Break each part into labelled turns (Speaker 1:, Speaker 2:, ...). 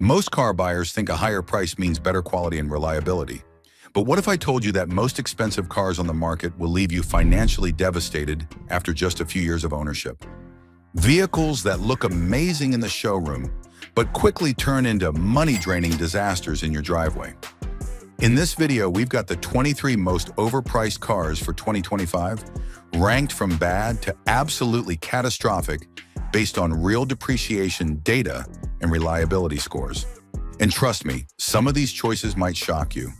Speaker 1: Most car buyers think a higher price means better quality and reliability. But what if I told you that most expensive cars on the market will leave you financially devastated after just a few years of ownership? Vehicles that look amazing in the showroom, but quickly turn into money-draining disasters in your driveway. In this video, we've got the 23 most overpriced cars for 2025, ranked from bad to absolutely catastrophic based on real depreciation data and reliability scores. And trust me, some of these choices might shock you.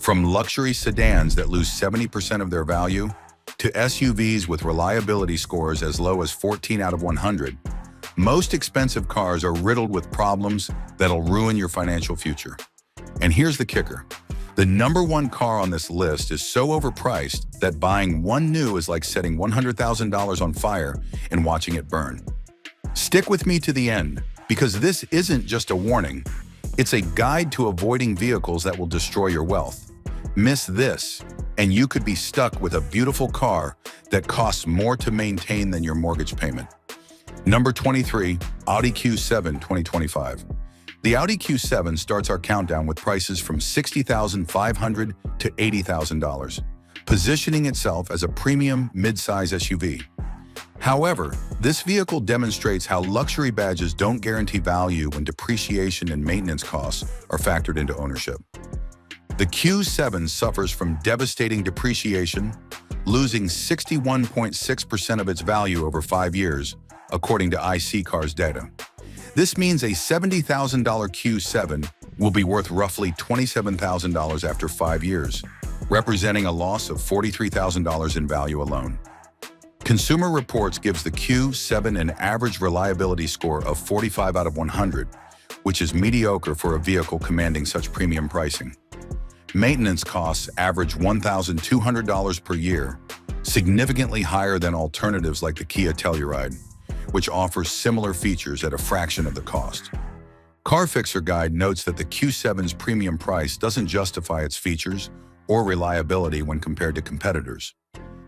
Speaker 1: From luxury sedans that lose 70% of their value to SUVs with reliability scores as low as 14 out of 100, most expensive cars are riddled with problems that'll ruin your financial future. And here's the kicker. The number one car on this list is so overpriced that buying one new is like setting $100,000 on fire and watching it burn. Stick with me to the end, because this isn't just a warning. It's a guide to avoiding vehicles that will destroy your wealth. Miss this, and you could be stuck with a beautiful car that costs more to maintain than your mortgage payment. Number 23, Audi Q7 2025. The Audi Q7 starts our countdown with prices from $60,500 to $80,000, positioning itself as a premium mid-size SUV. However, this vehicle demonstrates how luxury badges don't guarantee value when depreciation and maintenance costs are factored into ownership. The Q7 suffers from devastating depreciation, losing 61.6% of its value over 5 years, according to IC Cars data. This means a $70,000 Q7 will be worth roughly $27,000 after 5 years, representing a loss of $43,000 in value alone. Consumer Reports gives the Q7 an average reliability score of 45 out of 100, which is mediocre for a vehicle commanding such premium pricing. Maintenance costs average $1,200 per year, significantly higher than alternatives like the Kia Telluride, which offers similar features at a fraction of the cost. CarFixer Guide notes that the Q7's premium price doesn't justify its features or reliability when compared to competitors.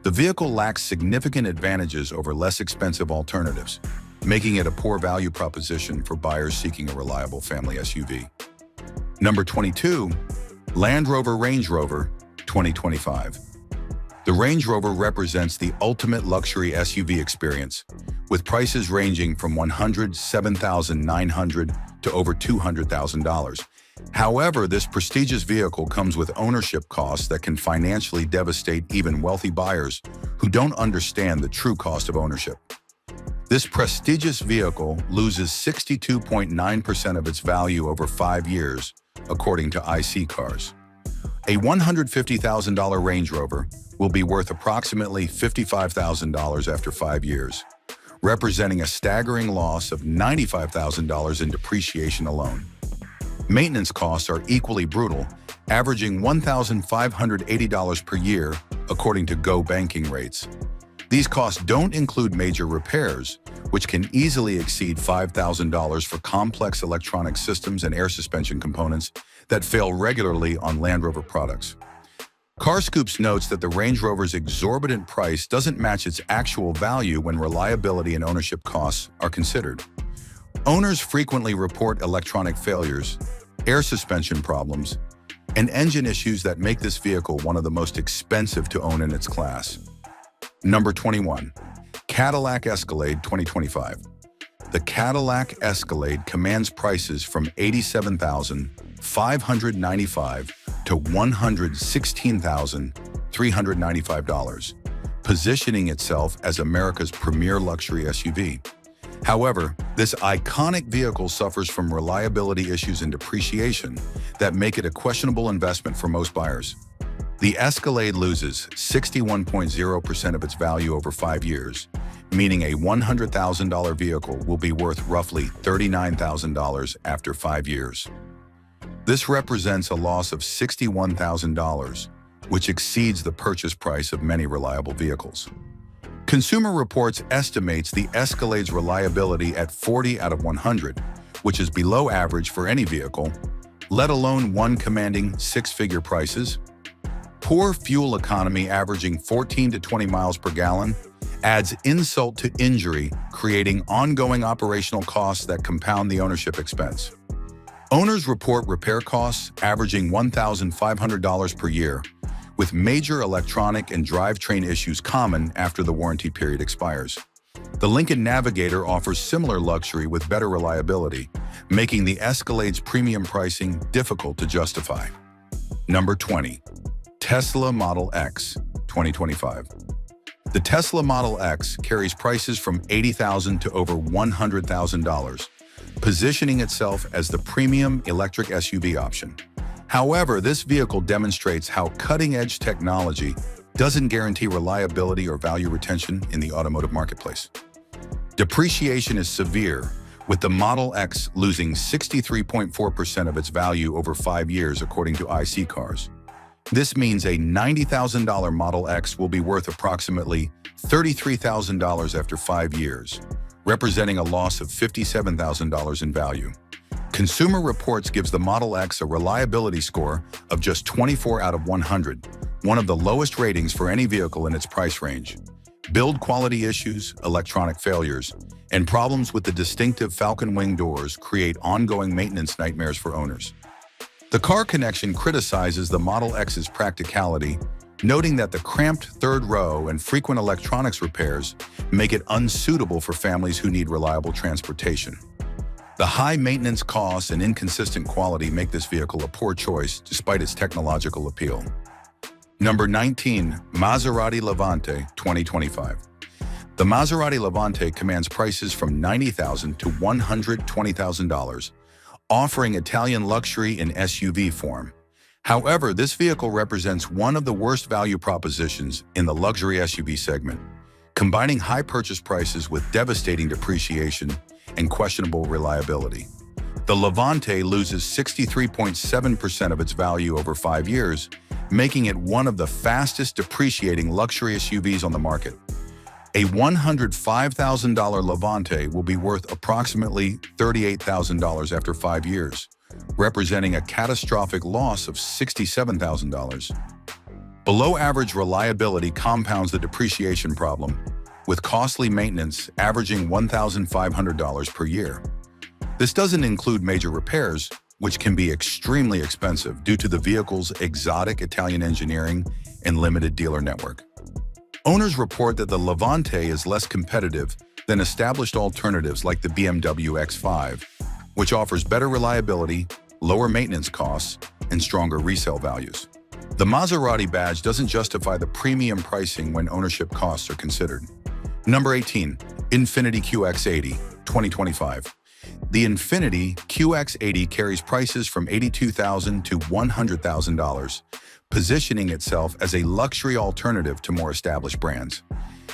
Speaker 1: The vehicle lacks significant advantages over less expensive alternatives, making it a poor value proposition for buyers seeking a reliable family SUV. Number 22, Land Rover Range Rover 2025. The Range Rover represents the ultimate luxury SUV experience, with prices ranging from $107,900 to over $200,000. However, this prestigious vehicle comes with ownership costs that can financially devastate even wealthy buyers who don't understand the true cost of ownership. This prestigious vehicle loses 62.9% of its value over 5 years, according to IC Cars. A $150,000 Range Rover will be worth approximately $55,000 after 5 years, representing a staggering loss of $95,000 in depreciation alone. Maintenance costs are equally brutal, averaging $1,580 per year, according to Go banking rates. These costs don't include major repairs, which can easily exceed $5,000 for complex electronic systems and air suspension components that fail regularly on Land Rover products. CarScoops notes that the Range Rover's exorbitant price doesn't match its actual value when reliability and ownership costs are considered. Owners frequently report electronic failures, air suspension problems, and engine issues that make this vehicle one of the most expensive to own in its class. Number 21, Cadillac Escalade 2025. The Cadillac Escalade commands prices from $87,595 to $116,395, positioning itself as America's premier luxury SUV. However, this iconic vehicle suffers from reliability issues and depreciation that make it a questionable investment for most buyers. The Escalade loses 61.0% of its value over 5 years, meaning a $100,000 vehicle will be worth roughly $39,000 after 5 years. This represents a loss of $61,000, which exceeds the purchase price of many reliable vehicles. Consumer Reports estimates the Escalade's reliability at 40 out of 100, which is below average for any vehicle, let alone one commanding six-figure prices. Poor fuel economy averaging 14 to 20 miles per gallon adds insult to injury, creating ongoing operational costs that compound the ownership expense. Owners report repair costs averaging $1,500 per year, with major electronic and drivetrain issues common after the warranty period expires. The Lincoln Navigator offers similar luxury with better reliability, making the Escalade's premium pricing difficult to justify. Number 20. Tesla Model X, 2025. The Tesla Model X carries prices from $80,000 to over $100,000, positioning itself as the premium electric SUV option. However, this vehicle demonstrates how cutting-edge technology doesn't guarantee reliability or value retention in the automotive marketplace. Depreciation is severe, with the Model X losing 63.4% of its value over 5 years, according to IC Cars. This means a $90,000 Model X will be worth approximately $33,000 after 5 years, representing a loss of $57,000 in value. Consumer Reports gives the Model X a reliability score of just 24 out of 100, one of the lowest ratings for any vehicle in its price range. Build quality issues, electronic failures, and problems with the distinctive Falcon Wing doors create ongoing maintenance nightmares for owners. The Car Connection criticizes the Model X's practicality, noting that the cramped third row and frequent electronics repairs make it unsuitable for families who need reliable transportation. The high maintenance costs and inconsistent quality make this vehicle a poor choice despite its technological appeal. Number 19. Maserati Levante, 2025. The Maserati Levante commands prices from $90,000 to $120,000, offering Italian luxury in SUV form. However, this vehicle represents one of the worst value propositions in the luxury SUV segment, combining high purchase prices with devastating depreciation and questionable reliability. The Levante loses 63.7% of its value over 5 years, making it one of the fastest depreciating luxury SUVs on the market. A $105,000 Levante will be worth approximately $38,000 after 5 years, representing a catastrophic loss of $67,000. Below average reliability compounds the depreciation problem, with costly maintenance averaging $1,500 per year. This doesn't include major repairs, which can be extremely expensive due to the vehicle's exotic Italian engineering and limited dealer network. Owners report that the Levante is less competitive than established alternatives like the BMW X5, which offers better reliability, lower maintenance costs, and stronger resale values. The Maserati badge doesn't justify the premium pricing when ownership costs are considered. Number 18. Infiniti QX80, 2025. The Infiniti QX80 carries prices from $82,000 to $100,000, positioning itself as a luxury alternative to more established brands.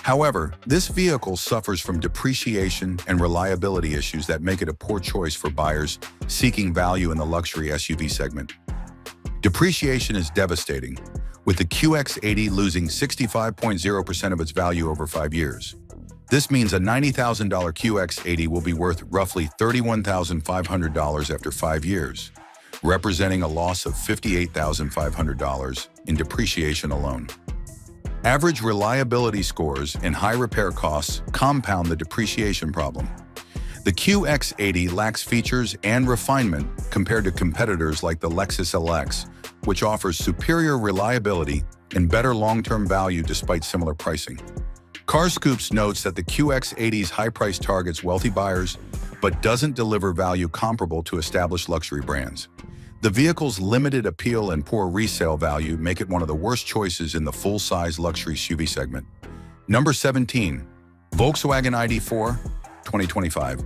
Speaker 1: However, this vehicle suffers from depreciation and reliability issues that make it a poor choice for buyers seeking value in the luxury SUV segment. Depreciation is devastating, with the QX80 losing 65.0% of its value over 5 years. This means a $90,000 QX80 will be worth roughly $31,500 after 5 years, representing a loss of $58,500 in depreciation alone. Average reliability scores and high repair costs compound the depreciation problem. The QX80 lacks features and refinement compared to competitors like the Lexus LX, which offers superior reliability and better long-term value despite similar pricing. CarScoops notes that the QX80's high price targets wealthy buyers, but doesn't deliver value comparable to established luxury brands. The vehicle's limited appeal and poor resale value make it one of the worst choices in the full-size luxury SUV segment. Number 17. Volkswagen ID.4, 2025.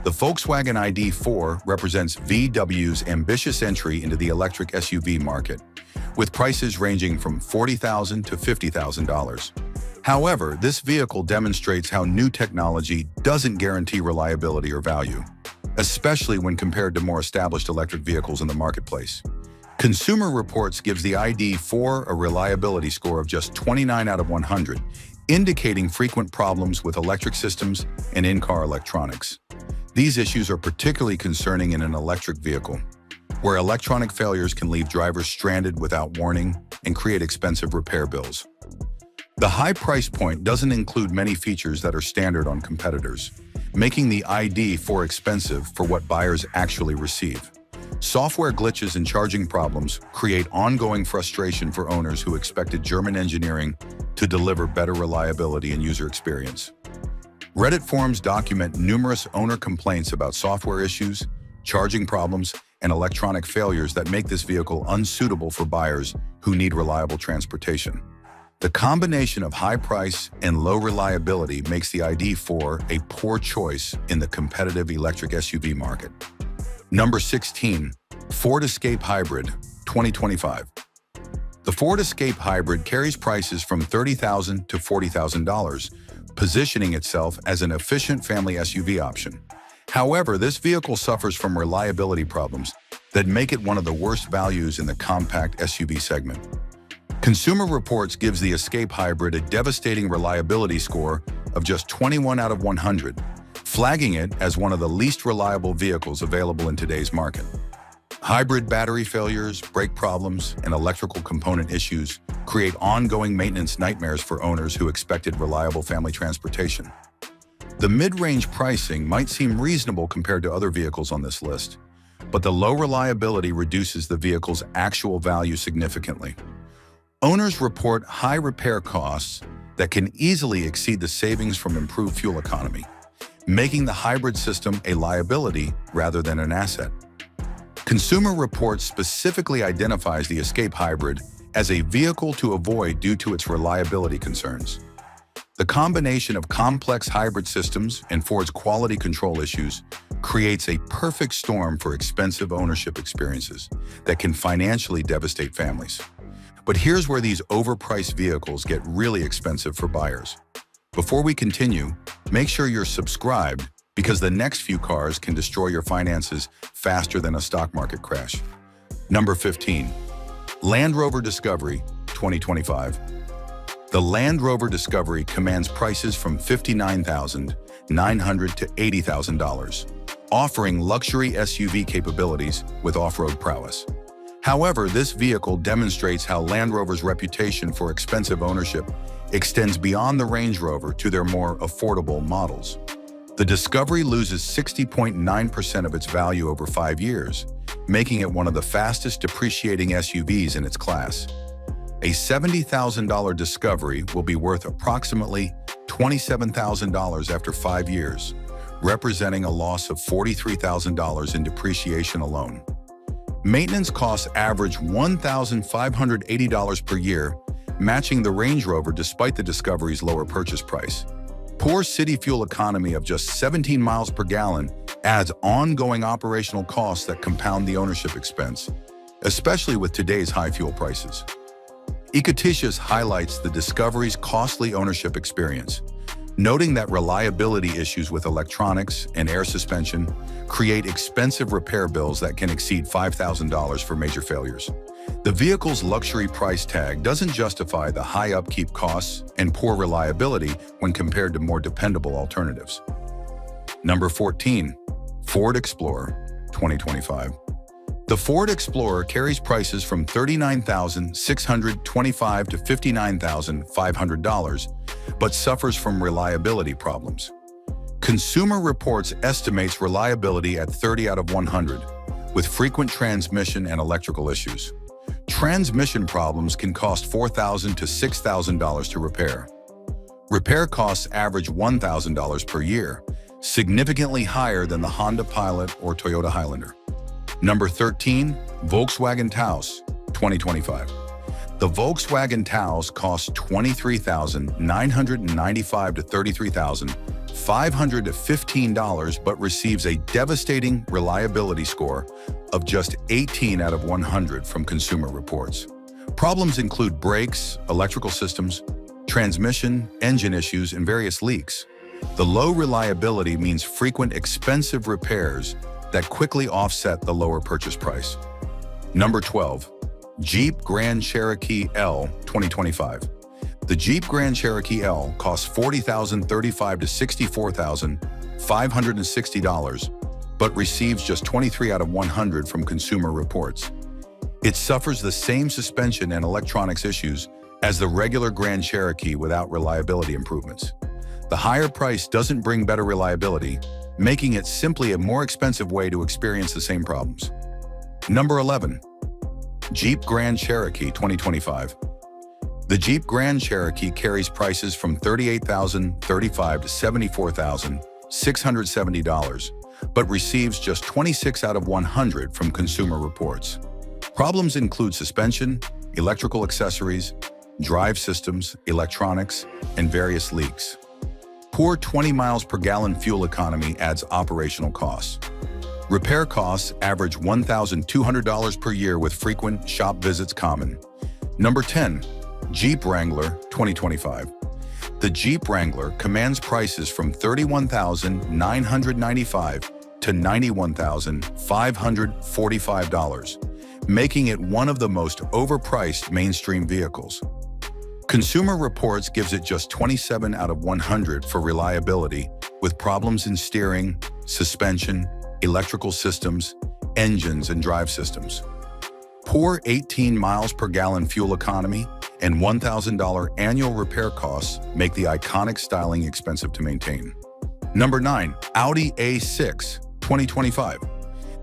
Speaker 1: The Volkswagen ID.4 represents VW's ambitious entry into the electric SUV market, with prices ranging from $40,000 to $50,000. However, this vehicle demonstrates how new technology doesn't guarantee reliability or value, especially when compared to more established electric vehicles in the marketplace. Consumer Reports gives the ID.4 a reliability score of just 29 out of 100, indicating frequent problems with electric systems and in-car electronics. These issues are particularly concerning in an electric vehicle, where electronic failures can leave drivers stranded without warning and create expensive repair bills. The high price point doesn't include many features that are standard on competitors, making the ID.4 expensive for what buyers actually receive. Software glitches and charging problems create ongoing frustration for owners who expected German engineering to deliver better reliability and user experience. Reddit forums document numerous owner complaints about software issues, charging problems, and electronic failures that make this vehicle unsuitable for buyers who need reliable transportation. The combination of high price and low reliability makes the ID.4 a poor choice in the competitive electric SUV market. Number 16. Ford Escape Hybrid, 2025. The Ford Escape Hybrid carries prices from $30,000 to $40,000, positioning itself as an efficient family SUV option. However, this vehicle suffers from reliability problems that make it one of the worst values in the compact SUV segment. Consumer Reports gives the Escape Hybrid a devastating reliability score of just 21 out of 100, flagging it as one of the least reliable vehicles available in today's market. Hybrid battery failures, brake problems, and electrical component issues create ongoing maintenance nightmares for owners who expected reliable family transportation. The mid-range pricing might seem reasonable compared to other vehicles on this list, but the low reliability reduces the vehicle's actual value significantly. Owners report high repair costs that can easily exceed the savings from improved fuel economy, making the hybrid system a liability rather than an asset. Consumer Reports specifically identifies the Escape Hybrid as a vehicle to avoid due to its reliability concerns. The combination of complex hybrid systems and Ford's quality control issues creates a perfect storm for expensive ownership experiences that can financially devastate families. But here's where these overpriced vehicles get really expensive for buyers. Before we continue, make sure you're subscribed because the next few cars can destroy your finances faster than a stock market crash. Number 15. Land Rover Discovery, 2025. The Land Rover Discovery commands prices from $59,900 to $80,000, offering luxury SUV capabilities with off-road prowess. However, this vehicle demonstrates how Land Rover's reputation for expensive ownership extends beyond the Range Rover to their more affordable models. The Discovery loses 60.9% of its value over 5 years, making it one of the fastest depreciating SUVs in its class. A $70,000 Discovery will be worth approximately $27,000 after 5 years, representing a loss of $43,000 in depreciation alone. Maintenance costs average $1,580 per year, matching the Range Rover despite the Discovery's lower purchase price. Poor city fuel economy of just 17 miles per gallon adds ongoing operational costs that compound the ownership expense, especially with today's high fuel prices. Ecoticious highlights the Discovery's costly ownership experience, noting that reliability issues with electronics and air suspension create expensive repair bills that can exceed $5,000 for major failures. The vehicle's luxury price tag doesn't justify the high upkeep costs and poor reliability when compared to more dependable alternatives. Number 14. Ford Explorer, 2025. The Ford Explorer carries prices from $39,625 to $59,500, but suffers from reliability problems. Consumer Reports estimates reliability at 30 out of 100, with frequent transmission and electrical issues. Transmission problems can cost $4,000 to $6,000 to repair. Repair costs average $1,000 per year, significantly higher than the Honda Pilot or Toyota Highlander. Number 13. Volkswagen Taos, 2025. The Volkswagen Taos costs $23,995 to $33,500 to $15, but receives a devastating reliability score of just 18 out of 100 from Consumer Reports. Problems include brakes, electrical systems, transmission, engine issues, and various leaks. The low reliability means frequent expensive repairs that quickly offset the lower purchase price. Number 12. Jeep Grand Cherokee L, 2025. The Jeep Grand Cherokee L costs $40,035 to $64,560, but receives just 23 out of 100 from Consumer Reports. It suffers the same suspension and electronics issues as the regular Grand Cherokee without reliability improvements. The higher price doesn't bring better reliability, making it simply a more expensive way to experience the same problems. Number 11. Jeep Grand Cherokee 2025. The Jeep Grand Cherokee carries prices from $38,035 to $74,670, but receives just 26 out of 100 from Consumer Reports. Problems include suspension, electrical accessories, drive systems, electronics, and various leaks. Poor 20 miles per gallon fuel economy adds operational costs. Repair costs average $1,200 per year with frequent shop visits common. Number 10. Jeep Wrangler 2025. The Jeep Wrangler commands prices from $31,995 to $91,545, making it one of the most overpriced mainstream vehicles. Consumer Reports gives it just 27 out of 100 for reliability, with problems in steering, suspension, electrical systems, engines, and drive systems. Poor 18 miles per gallon fuel economy and $1,000 annual repair costs make the iconic styling expensive to maintain. Number 9. Audi A6 2025.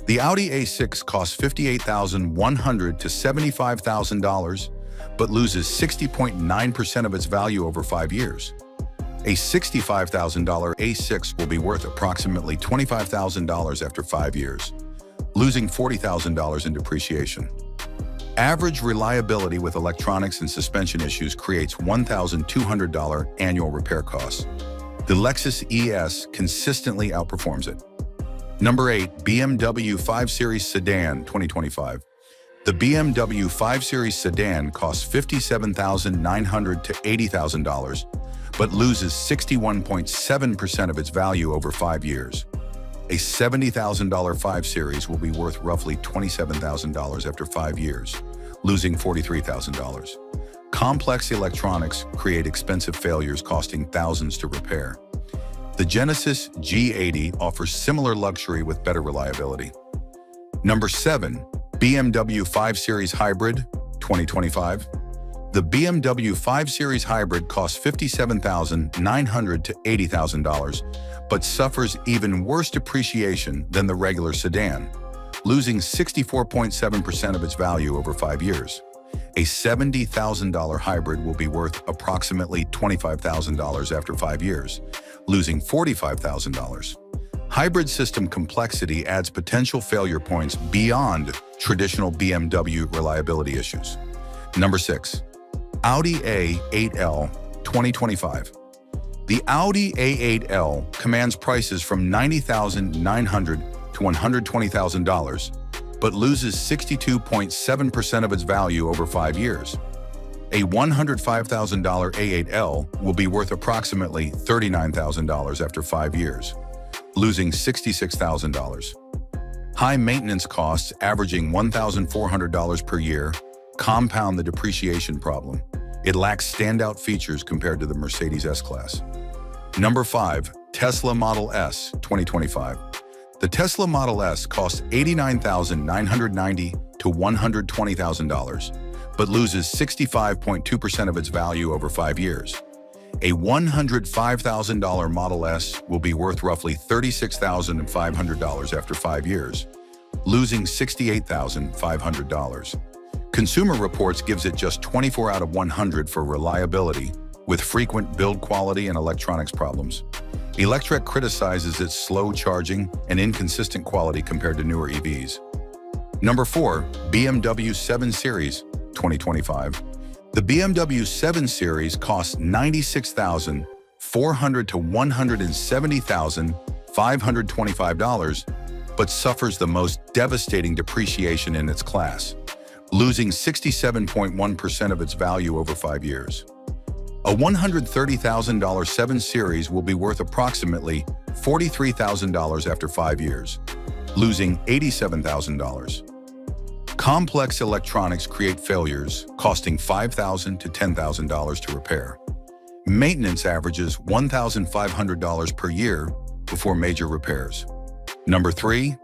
Speaker 1: The Audi A6 costs $58,100 to $75,000, but loses 60.9% of its value over 5 years. A $65,000 A6 will be worth approximately $25,000 after 5 years, losing $40,000 in depreciation. Average reliability with electronics and suspension issues creates $1,200 annual repair costs. The Lexus ES consistently outperforms it. Number 8. BMW 5 Series Sedan 2025. The BMW 5 Series Sedan costs $57,900 to $80,000, but loses 61.7% of its value over 5 years. A $70,000 5 Series will be worth roughly $27,000 after 5 years, losing $43,000. Complex electronics create expensive failures costing thousands to repair. The Genesis G80 offers similar luxury with better reliability. Number 7. BMW 5 Series Hybrid 2025. The BMW 5 Series Hybrid costs $57,900 to $80,000, but suffers even worse depreciation than the regular sedan, losing 64.7% of its value over 5 years. A $70,000 hybrid will be worth approximately $25,000 after 5 years, losing $45,000. Hybrid system complexity adds potential failure points beyond traditional BMW reliability issues. Number 6. Audi A8L 2025. The Audi A8L commands prices from $90,900 to $120,000, but loses 62.7% of its value over 5 years. A $105,000 A8L will be worth approximately $39,000 after 5 years, losing $66,000. High maintenance costs averaging $1,400 per year compound the depreciation problem. It lacks standout features compared to the Mercedes S-Class. Number 5. Tesla Model S 2025. The Tesla Model S costs $89,990 to $120,000, but loses 65.2% of its value over 5 years. A $105,000 Model S will be worth roughly $36,500 after 5 years, losing $68,500. Consumer Reports gives it just 24 out of 100 for reliability, with frequent build quality and electronics problems. Electrek criticizes its slow charging and inconsistent quality compared to newer EVs. Number 4. BMW 7 Series 2025. The BMW 7 Series costs $96,400 to $170,525, but suffers the most devastating depreciation in its class, losing 67.1% of its value over 5 years. A $130,000 7 Series will be worth approximately $43,000 after 5 years, losing $87,000. Complex electronics create failures, costing $5,000 to $10,000 to repair. Maintenance averages $1,500 per year before major repairs. Number 3.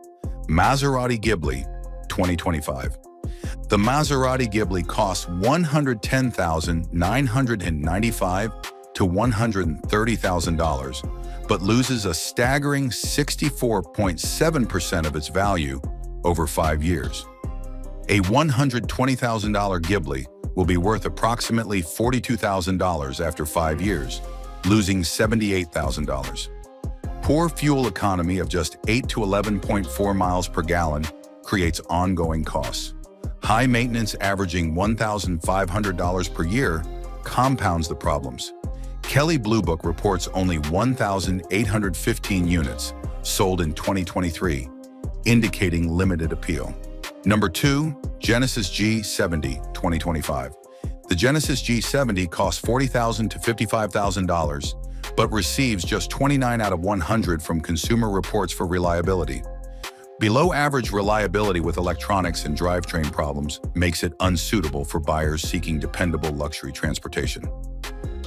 Speaker 1: Maserati Ghibli 2025. The Maserati Ghibli costs $110,995 to $130,000, but loses a staggering 64.7% of its value over 5 years, A $120,000 Ghibli will be worth approximately $42,000 after 5 years, losing $78,000. Poor fuel economy of just 8 to 11.4 miles per gallon creates ongoing costs. High maintenance averaging $1,500 per year compounds the problems. Kelley Blue Book reports only 1,815 units sold in 2023, indicating limited appeal. Number 2, Genesis G70 2025. The Genesis G70 costs $40,000 to $55,000, but receives just 29 out of 100 from Consumer Reports for reliability. Below average reliability with electronics and drivetrain problems makes it unsuitable for buyers seeking dependable luxury transportation.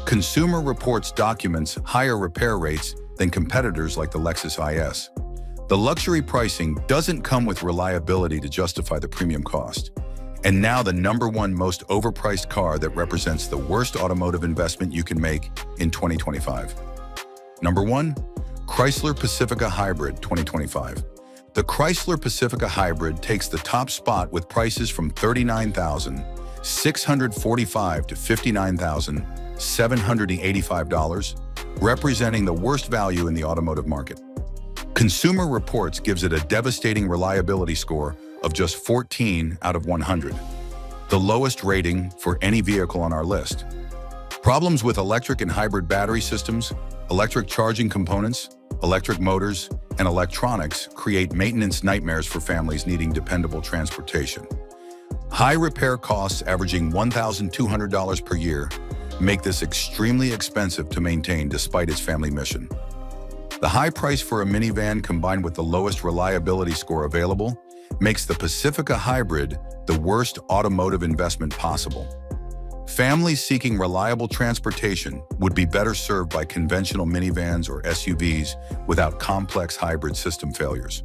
Speaker 1: Consumer Reports documents higher repair rates than competitors like the Lexus IS. The luxury pricing doesn't come with reliability to justify the premium cost. And now the #1 most overpriced car that represents the worst automotive investment you can make in 2025. Number 1, Chrysler Pacifica Hybrid 2025. The Chrysler Pacifica Hybrid takes the top spot with prices from $39,645 to $59,785, representing the worst value in the automotive market. Consumer Reports gives it a devastating reliability score of just 14 out of 100, the lowest rating for any vehicle on our list. Problems with electric and hybrid battery systems, electric charging components, electric motors, and electronics create maintenance nightmares for families needing dependable transportation. High repair costs averaging $1,200 per year make this extremely expensive to maintain despite its family mission. The high price for a minivan combined with the lowest reliability score available makes the Pacifica Hybrid the worst automotive investment possible. Families seeking reliable transportation would be better served by conventional minivans or SUVs without complex hybrid system failures.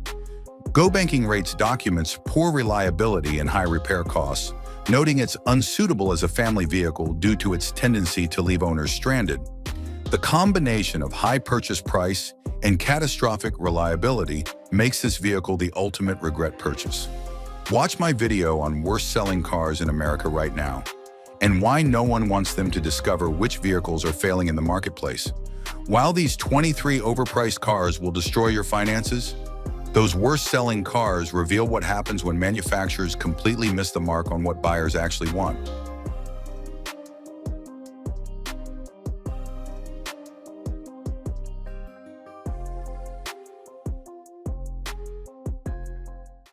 Speaker 1: GoBanking Rates documents poor reliability and high repair costs, noting it's unsuitable as a family vehicle due to its tendency to leave owners stranded. The combination of high purchase price and catastrophic reliability makes this vehicle the ultimate regret purchase. Watch my video on worst-selling cars in America right now, and why no one wants them to discover which vehicles are failing in the marketplace. While these 23 overpriced cars will destroy your finances, those worst-selling cars reveal what happens when manufacturers completely miss the mark on what buyers actually want.